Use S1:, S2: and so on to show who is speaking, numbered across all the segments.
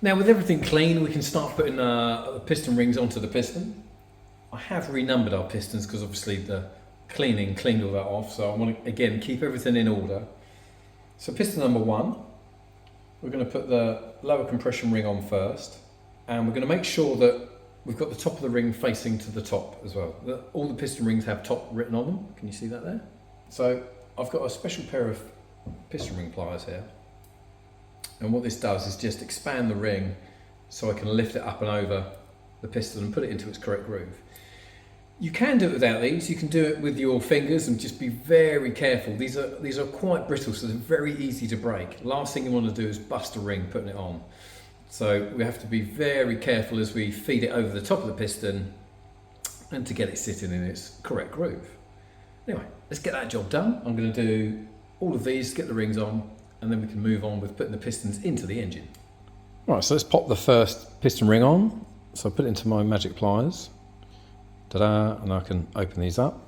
S1: Now with everything clean, we can start putting the piston rings onto the piston. I have renumbered our pistons because obviously the cleaning cleaned all that off, so I want to again keep everything in order. So piston number 1, we're going to put the lower compression ring on first, and we're going to make sure that we've got the top of the ring facing to the top as well. All the piston rings have top written on them. Can you see that there? So I've got a special pair of piston ring pliers here, and what this does is just expand the ring so I can lift it up and over the piston and put it into its correct groove. You can do it without these. You can do it with your fingers and just be very careful. These are quite brittle, so they're very easy to break. Last thing you want to do is bust a ring putting it on. So we have to be very careful as we feed it over the top of the piston and to get it sitting in its correct groove. Anyway, let's get that job done. I'm going to do all of these, get the rings on, and then we can move on with putting the pistons into the engine. Right, so let's pop the first piston ring on. So I put it into my magic pliers. Ta-da, and I can open these up.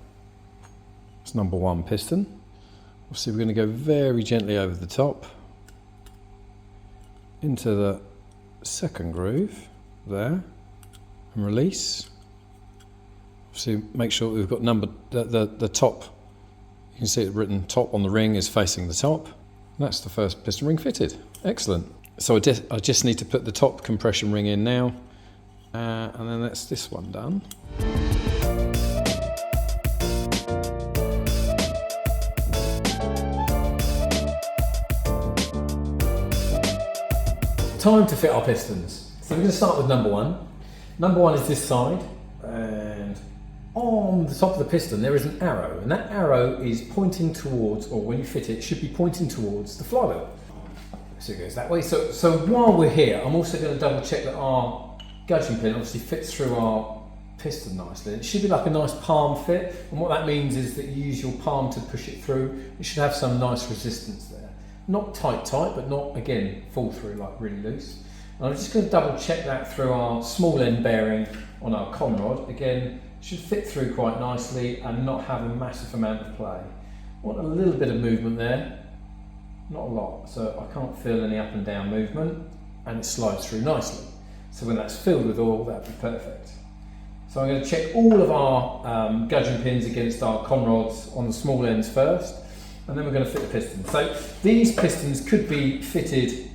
S1: It's number 1 piston. Obviously we're going to go very gently over the top into the second groove there and release. Obviously make sure we've got the top, you can see it written top on the ring is facing the top. And that's the first piston ring fitted. Excellent. So I just need to put the top compression ring in now, and then that's this one done. Time to fit our pistons. So we're going to start with number 1. Number 1 is this side, and on the top of the piston there is an arrow, and that arrow is pointing towards, or when you fit it, it should be pointing towards the flywheel. So it goes that way. So while we're here, I'm also going to double check that our gudgeon pin obviously fits through our piston nicely. It should be like a nice palm fit, and what that means is that you use your palm to push it through. It should have some nice resistance there. Not tight, but not, again, fall through like really loose. And I'm just going to double check that through our small end bearing on our con rod. Again, should fit through quite nicely and not have a massive amount of play. I want a little bit of movement there, not a lot, so I can't feel any up and down movement, and it slides through nicely. So when that's filled with oil, that'd be perfect. So I'm going to check all of our gudgeon pins against our con rods on the small ends first, and then we're going to fit the pistons. So these pistons could be fitted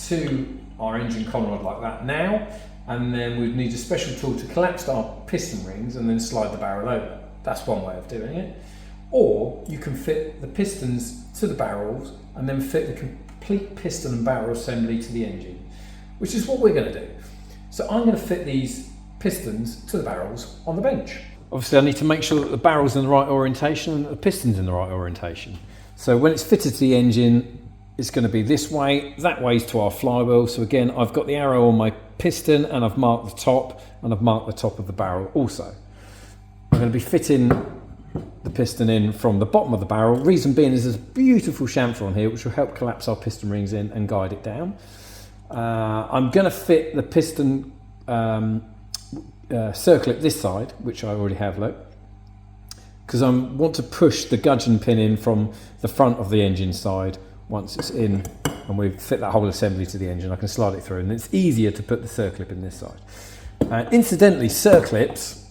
S1: to our engine con rod like that now, and then we'd need a special tool to collapse our piston rings and then slide the barrel over. That's one way of doing it. Or you can fit the pistons to the barrels and then fit the complete piston and barrel assembly to the engine, which is what we're going to do. So I'm going to fit these pistons to the barrels on the bench. Obviously I need to make sure that the barrel's in the right orientation and that the piston's in the right orientation. So when it's fitted to the engine, it's going to be this way, that way's to our flywheel. So again, I've got the arrow on my piston and I've marked the top, and I've marked the top of the barrel also. I'm going to be fitting the piston in from the bottom of the barrel. Reason being is there's a beautiful chamfer on here which will help collapse our piston rings in and guide it down. I'm going to fit the piston circlip this side, which I already have, look, because I want to push the gudgeon pin in from the front of the engine side. Once it's in and we fit that whole assembly to the engine, I can slide it through, and it's easier to put the circlip in this side. Incidentally, circlips,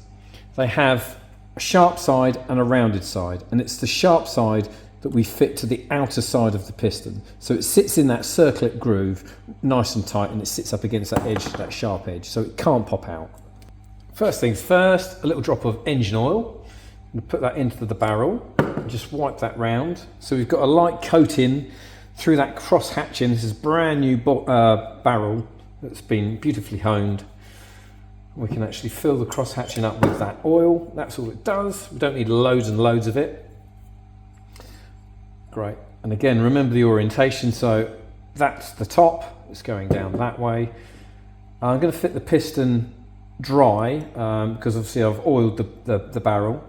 S1: they have a sharp side and a rounded side, and it's the sharp side that we fit to the outer side of the piston. So it sits in that circlip groove nice and tight, and it sits up against that edge, that sharp edge, so it can't pop out. First things first, a little drop of engine oil. I'm going to put that into the barrel and just wipe that round. So we've got a light coating through that cross hatching. This is brand new barrel that's been beautifully honed. We can actually fill the cross hatching up with that oil. That's all it does. We don't need loads and loads of it. Great. And again, remember the orientation. So that's the top. It's going down that way. I'm going to fit the piston dry because obviously I've oiled the barrel.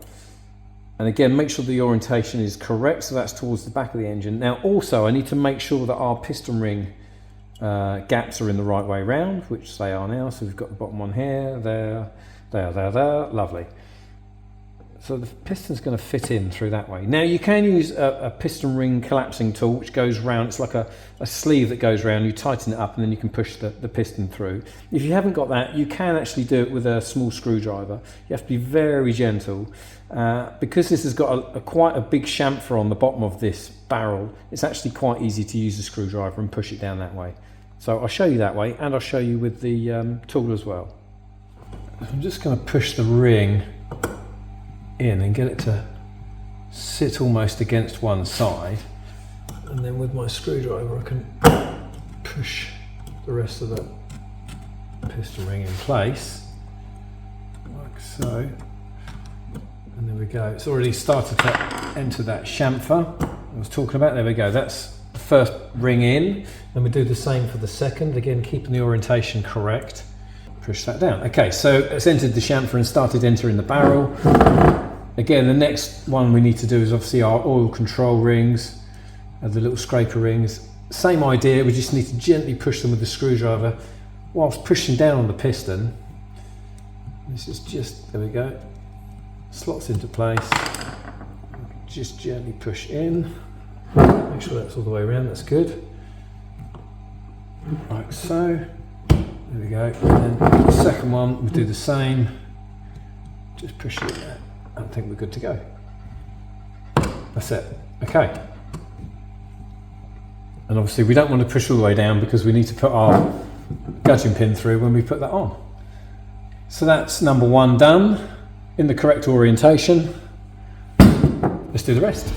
S1: And again, make sure the orientation is correct, so that's towards the back of the engine. Now also, I need to make sure that our piston ring gaps are in the right way round, which they are now. So we've got the bottom one here, there, lovely. So the piston's going to fit in through that way. Now you can use a piston ring collapsing tool which goes round. It's like a sleeve that goes round. You tighten it up and then you can push the piston through. If you haven't got that, you can actually do it with a small screwdriver. You have to be very gentle. Because this has got quite a big chamfer on the bottom of this barrel, it's actually quite easy to use a screwdriver and push it down that way. So I'll show you that way, and I'll show you with the tool as well. I'm just going to push the ring in and get it to sit almost against one side, and then with my screwdriver I can push the rest of the piston ring in place like so, and there we go. It's already started to enter that chamfer I was talking about. There we go, that's the first ring in, and we do the same for the second, again keeping the orientation correct. Push that down. Okay, so it's entered the chamfer and started entering the barrel. Again, the next one we need to do is obviously our oil control rings, the little scraper rings. Same idea, we just need to gently push them with the screwdriver whilst pushing down on the piston. This is just, there we go, slots into place. Just gently push in. Make sure that's all the way around, that's good. Like so. There we go. And then the second one, we do the same. Just push it there. I think we're good to go. That's it. Okay. And obviously we don't want to push all the way down because we need to put our gudgeon pin through when we put that on. So that's number one done in the correct orientation. Let's do the rest.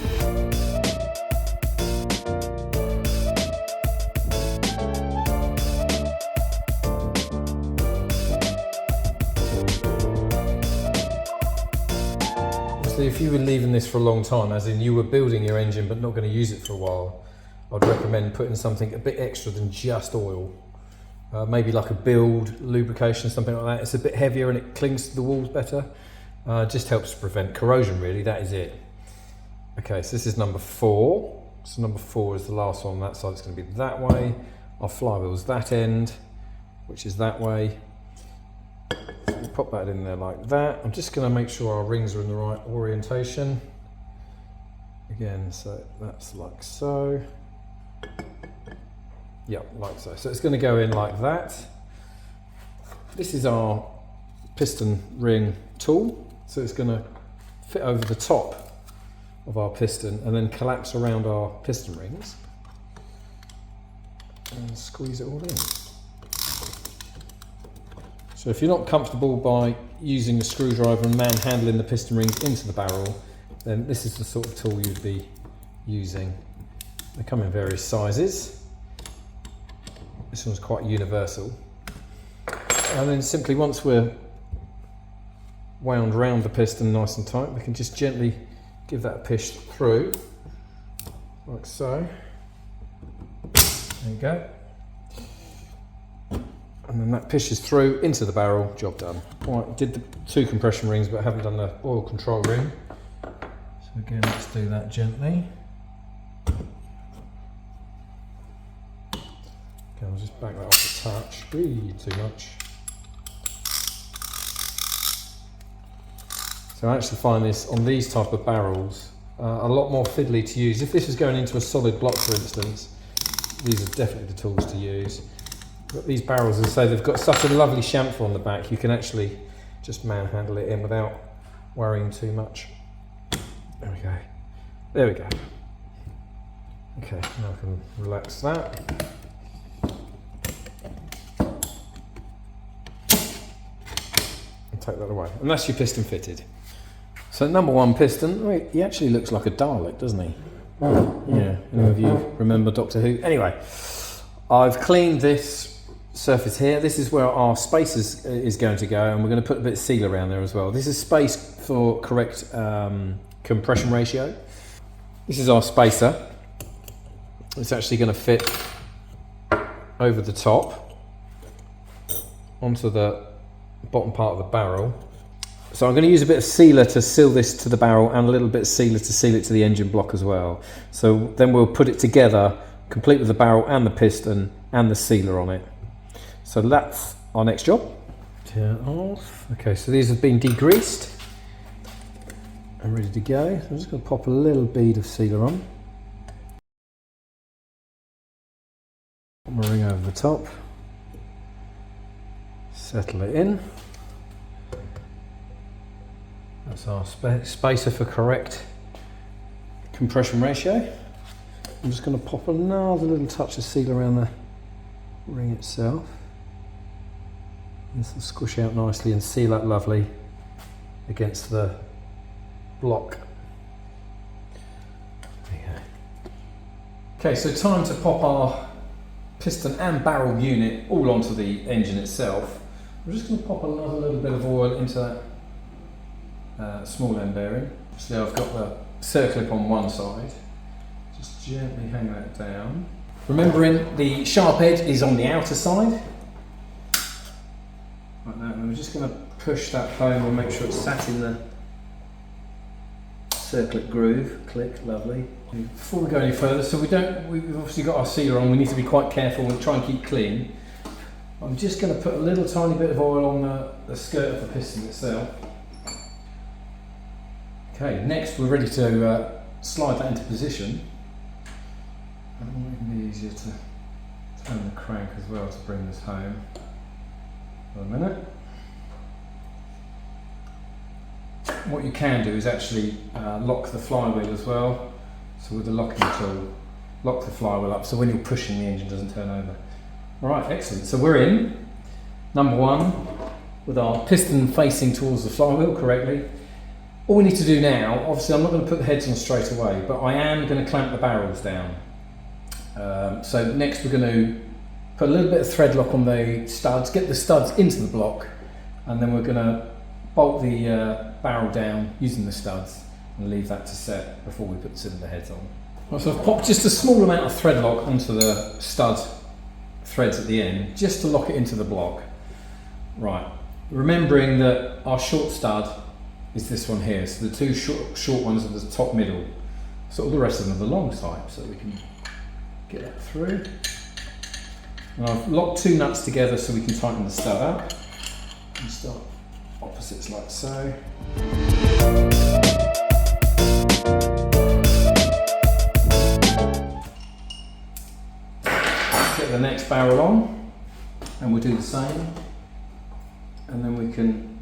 S1: If you were leaving this for a long time, as in you were building your engine but not going to use it for a while, I'd recommend putting something a bit extra than just oil. Maybe like a build, lubrication, something like that. It's a bit heavier and it clings to the walls better. Just helps to prevent corrosion really, that is it. Okay, so this is number 4. So number 4 is the last one on that side. It's going to be that way. Our flywheel's that end, which is that way. So we'll pop that in there like that. I'm just going to make sure our rings are in the right orientation. Again, so that's like so. Yep, like so. So it's going to go in like that. This is our piston ring tool. So it's going to fit over the top of our piston and then collapse around our piston rings and squeeze it all in. So if you're not comfortable by using a screwdriver and manhandling the piston rings into the barrel, then this is the sort of tool you'd be using. They come in various sizes. This one's quite universal. And then simply once we're wound round the piston nice and tight, we can just gently give that a push through, like so. There you go. And then that pushes through into the barrel, job done. Right, did the 2 compression rings, but I haven't done the oil control ring. So again, let's do that gently. Okay, I'll just back that off a touch. Too much. So I actually find this, on these type of barrels, a lot more fiddly to use. If this was going into a solid block, for instance, these are definitely the tools to use. But these barrels, as I say, they've got such a lovely chamfer on the back, you can actually just manhandle it in without worrying too much. There we go. There we go. Okay, now I can relax that. And take that away. And that's your piston fitted. So number 1 piston, wait, he actually looks like a Dalek, doesn't he? Yeah, any of you remember Doctor Who? Anyway, I've cleaned this surface here. This is where our spacer is going to go, and we're going to put a bit of seal around there as well. This is space for correct compression ratio. This is our spacer. It's actually going to fit over the top onto the bottom part of the barrel. So I'm going to use a bit of sealer to seal this to the barrel and a little bit of sealer to seal it to the engine block as well. So then we'll put it together, complete with the barrel and the piston and the sealer on it. So that's our next job. Turn off. Okay, so these have been degreased. and ready to go. So I'm just going to pop a little bead of sealer on. Put my ring over the top. Settle it in. That's our spacer for correct compression ratio. I'm just going to pop another little touch of seal around the ring itself. This will squish out nicely and seal up lovely against the block. There you go. Okay, so time to pop our piston and barrel unit all onto the engine itself. I'm just going to pop another little bit of oil into that small end bearing. So I've got the circlip on one side. Just gently hang that down. Remembering the sharp edge is on the outer side. Like that, and we're just going to push that home and make sure it's sat in the circlip groove. Click, lovely. Before we go any further, so we've obviously got our sealer on, we need to be quite careful and try and keep clean. I'm just going to put a little tiny bit of oil on the skirt of the piston itself. Okay, next we're ready to slide that into position. And it might be easier to turn the crank as well to bring this home. For a minute. What you can do is actually lock the flywheel as well. So with the locking tool, lock the flywheel up so when you're pushing the engine doesn't turn over. Alright, excellent. So we're in number one with our piston facing towards the flywheel correctly. All we need to do now, obviously I'm not going to put the heads on straight away, but I am going to clamp the barrels down. So next we're going to put a little bit of thread lock on the studs, get the studs into the block, and then we're going to bolt the barrel down using the studs and leave that to set before we put the cylinder heads on. Right, so I've popped just a small amount of thread lock onto the stud threads at the end, just to lock it into the block. Right, remembering that our short stud is this one here, so the two short ones are the top middle, so all the rest of them are the long type, so we can get that through. And I've locked two nuts together so we can tighten the stud up. And start opposites like so. Get the next barrel on, and we'll do the same. And then we can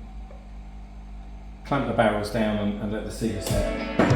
S1: clamp the barrels down and let the sealer set.